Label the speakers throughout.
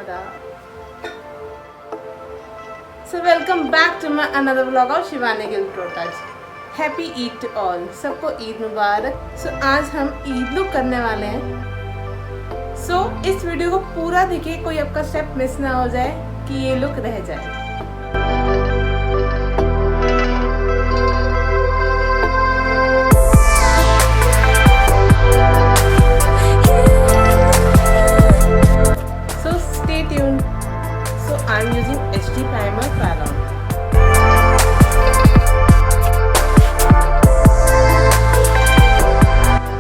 Speaker 1: Adab. So welcome back to my another vlog of Shivani Gill pro touch. Happy Eid to all. सबको ईद मुबारक. सो आज हम Eid look करने वाले हैं. सो इस वीडियो को पूरा देखिए, कोई आपका स्टेप मिस ना हो जाए कि ये लुक रह जाए. I'm using HD primer primer.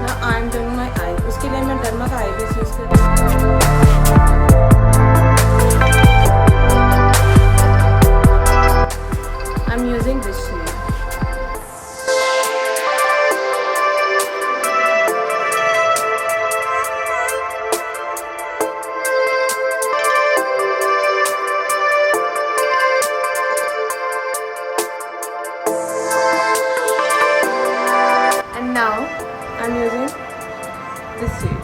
Speaker 1: Now I'm doing my eyes. उसके लिए मैं डर्मा का आई बेस यूज कर रही हूँ. I'm using this shade. Now I'm using this shade.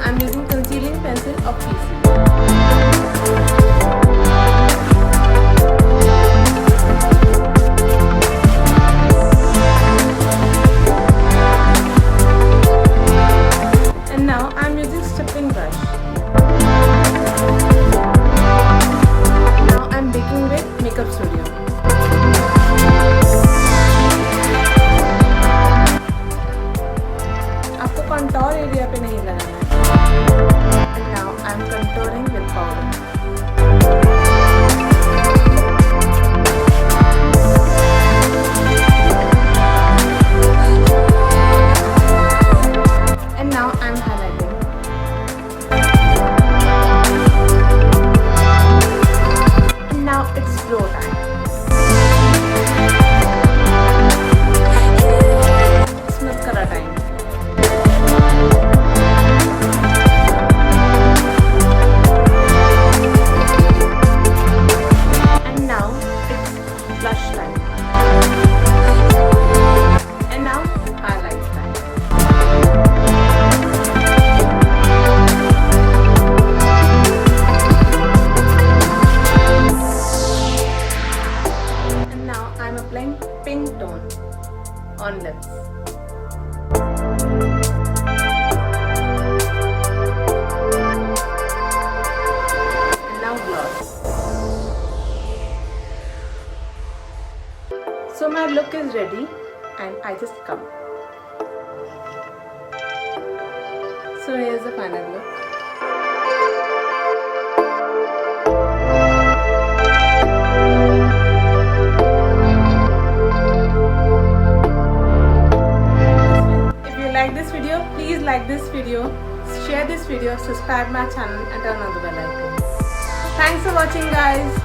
Speaker 1: I'm using concealing pencil of PC. Now I'm using stripping brush. Now I'm baking with Makeup Studio. आपको contour area पे नहीं लगाना है. And now I'm contouring with powder. And now I'm highlighting. And now it's blow time. It's mascara time. And now it's blush time. And now highlight time. I'm applying pink tone on lips. And now gloss. So my look is ready and I just come. So here's the final look. Please like this video, share this video, subscribe my channel and turn on the bell icon. Thanks for watching guys.